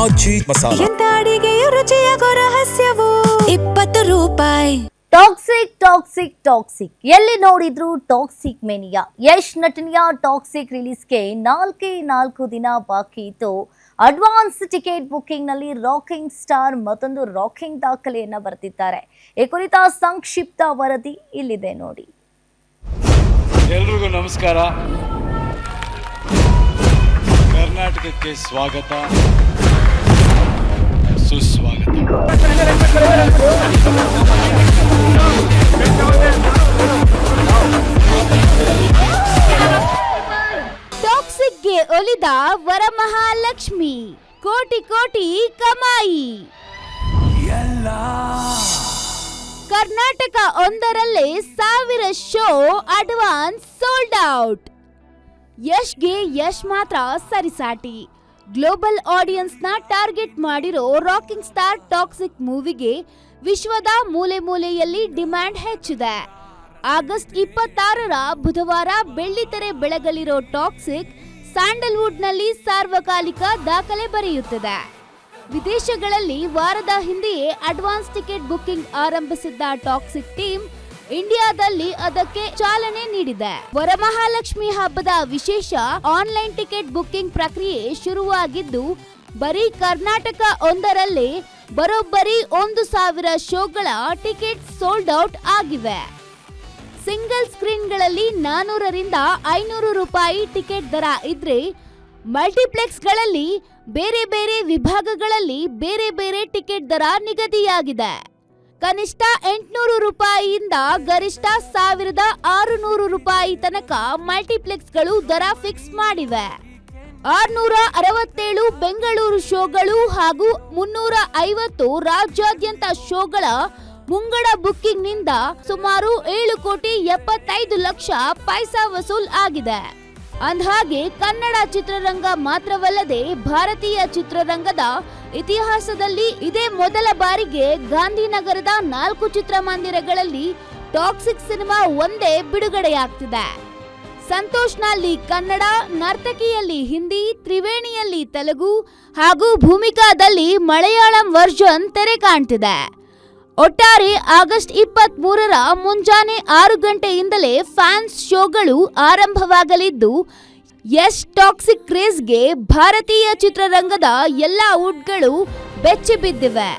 ಆಚಿ ಮಸಾಲ. ಎಂತ ಅಡಿಗೆಯ ರುಚಿಯಾಗೋ ರಹಸ್ಯವು 20 ರೂಪಾಯಿ. Toxic toxic toxic ಎಲ್ಲಿ ನೋಡಿದ್ರು ಟಾಕ್ಸಿಕ್ ಮೇನಿಯಾ. ಯಶ್ ನಟನೆಯ ಟಾಕ್ಸಿಕ್ ರಿಲೀಸ್ಗೆ 4 ದಿನ ಬಾಕಿ ಇತ್ತು. ಅಡ್ವಾನ್ಸ್ ಟಿಕೆಟ್ ಬುಕಿಂಗ್ ನಲ್ಲಿ ರಾಕಿಂಗ್ ಸ್ಟಾರ್ ಮತ್ತೊಂದು ರಾಕಿಂಗ್ ದಾಖಲೆಯನ್ನ ಬರೆದಿದ್ದಾರೆ. ಈ ಕುರಿತ ಸಂಕ್ಷಿಪ್ತ ವರದಿ ಇಲ್ಲಿದೆ ನೋಡಿ. ಎಲ್ರಿಗೂ ನಮಸ್ಕಾರ. ಕರ್ನಾಟಕಕ್ಕೆ ಸ್ವಾಗತ, ಸುಸ್ವಾಗತ. ಟಾಕ್ಸಿಕ್ಗೆ ಒಲಿದ ವರಮಹಾಲಕ್ಷ್ಮಿ, ಕೋಟಿ ಕೋಟಿ ಕಮಾಯಿ. ಕರ್ನಾಟಕ ಒಂದರಲ್ಲೇ 1000 ಶೋ ಅಡ್ವಾನ್ಸ್ ಸೋಲ್ಡ್ ಔಟ್. ಯಶ್ಗೆ ಯಶ್ ಮಾತ್ರ ಸರಿಸಾಟಿ. ಗ್ಲೋಬಲ್ ಆಡಿಯನ್ಸ್ ನ ಟಾರ್ಗೆಟ್ ಮಾಡಿರೋ ರಾಕಿಂಗ್ ಸ್ಟಾರ್ ಟಾಕ್ಸಿಕ್ ಮೂವಿಗೆ ವಿಶ್ವದ ಮೂಲೆ ಮೂಲೆಯಲ್ಲಿ ಡಿಮ್ಯಾಂಡ್ ಹೆಚ್ಚಿದೆ. ಆಗಸ್ಟ್ 26ರ ಬುಧವಾರ ಬೆಳ್ಳಿತೆರೆ ಬೆಳಗಲಿರೋ ಟಾಕ್ಸಿಕ್ ಸ್ಯಾಂಡಲ್ವುಡ್ ನಲ್ಲಿ ಸಾರ್ವಕಾಲಿಕ ದಾಖಲೆ ಬರೆಯುತ್ತಿದೆ. ವಿದೇಶಗಳಲ್ಲಿ ವಾರದ ಹಿಂದೆಯೇ ಅಡ್ವಾನ್ಸ್ ಟಿಕೆಟ್ ಬುಕಿಂಗ್ ಆರಂಭಿಸಿದ್ದ ಟಾಕ್ಸಿಕ್ ಟೀಮ್ ಇಂಡಿಯಾದಲ್ಲಿ ಅದಕ್ಕೆ ಚಾಲನೆ ನೀಡಿದೆ. ವರಮಹಾಲಕ್ಷ್ಮಿ ಹಬ್ಬದ ವಿಶೇಷ ಆನ್ಲೈನ್ ಟಿಕೆಟ್ ಬುಕಿಂಗ್ ಪ್ರಕ್ರಿಯೆ ಶುರುವಾಗಿದ್ದು, ಬರೀ ಕರ್ನಾಟಕ ಒಂದರಲ್ಲೇ ಬರೋಬ್ಬರಿ 1000 ಶೋಗಳ ಟಿಕೆಟ್ ಸೋಲ್ಡ್ ಔಟ್ ಆಗಿವೆ. ಸಿಂಗಲ್ ಸ್ಕ್ರೀನ್ಗಳಲ್ಲಿ 400ರಿಂದ 500 ರೂಪಾಯಿ ಟಿಕೆಟ್ ದರ ಇದ್ರೆ, ಮಲ್ಟಿಪ್ಲೆಕ್ಸ್ಗಳಲ್ಲಿ ಬೇರೆ ಬೇರೆ ವಿಭಾಗಗಳಲ್ಲಿ ಬೇರೆ ಬೇರೆ ಟಿಕೆಟ್ ದರ ನಿಗದಿಯಾಗಿದೆ. ಕನಿಷ್ಠ 800 ರೂಪಾಯಿಯಿಂದ ಗರಿಷ್ಠ 1600 ರೂಪಾಯಿ ತನಕ ಮಲ್ಟಿಪ್ಲೆಕ್ಸ್ಗಳು ದರ ಫಿಕ್ಸ್ ಮಾಡಿವೆ. 667 ಬೆಂಗಳೂರು ಶೋಗಳು ಹಾಗೂ 350 ರಾಜ್ಯಾದ್ಯಂತ ಶೋಗಳ ಮುಂಗಡ ಬುಕ್ಕಿಂಗ್ ನಿಂದ ಸುಮಾರು 7,75,00,000 ಪೈಸಾ ವಸೂಲ್ ಆಗಿದೆ. ಅಂದಹಾಗೆ ಕನ್ನಡ ಚಿತ್ರರಂಗ ಮಾತ್ರವಲ್ಲದೆ ಭಾರತೀಯ ಚಿತ್ರರಂಗದ ಇತಿಹಾಸದಲ್ಲಿ ಇದೇ ಮೊದಲ ಬಾರಿಗೆ ಗಾಂಧಿನಗರದ 4 ಚಿತ್ರಮಂದಿರಗಳಲ್ಲಿ ಟಾಕ್ಸಿಕ್ ಸಿನಿಮಾ ಒಂದೇ ಬಿಡುಗಡೆಯಾಗ್ತಿದೆ. ಸಂತೋಷ್ನಲ್ಲಿ ಕನ್ನಡ, ನರ್ತಕಿಯಲ್ಲಿ ಹಿಂದಿ, ತ್ರಿವೇಣಿಯಲ್ಲಿ ತೆಲುಗು ಹಾಗೂ ಭೂಮಿಕಾದಲ್ಲಿ ಮಲಯಾಳಂ ವರ್ಷನ್ ತೆರೆ ಕಾಣ್ತಿದೆ. ಒಟ್ಟಾರೆ ಆಗಸ್ಟ್ 23ರ ಮುಂಜಾನೆ 6 ಗಂಟೆಯಿಂದಲೇ ಫ್ಯಾನ್ಸ್ ಶೋಗಳು ಆರಂಭವಾಗಲಿದ್ದು, ಯಶ್ ಟಾಕ್ಸಿಕ್ ಕ್ರೇಜ್ಗೆ ಭಾರತೀಯ ಚಿತ್ರರಂಗದ ಎಲ್ಲಾ ವುಡ್ಗಳು ಬೆಚ್ಚಿ ಬಿದ್ದಿವೆ.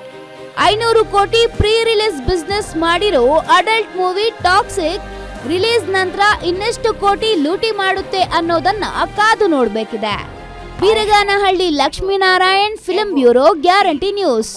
500 ಕೋಟಿ ಪ್ರೀ ರಿಲೀಸ್ ಬಿಸ್ನೆಸ್ ಮಾಡಿರೋ ಅಡಲ್ಟ್ ಮೂವಿ ಟಾಕ್ಸಿಕ್ ರಿಲೀಸ್ ನಂತರ ಇನ್ನೆಷ್ಟು ಕೋಟಿ ಲೂಟಿ ಮಾಡುತ್ತೆ ಅನ್ನೋದನ್ನ ಕಾದು ನೋಡಬೇಕಿದೆ. Beeraganahalli Lakshminarayan, film bureau, Guarantee news.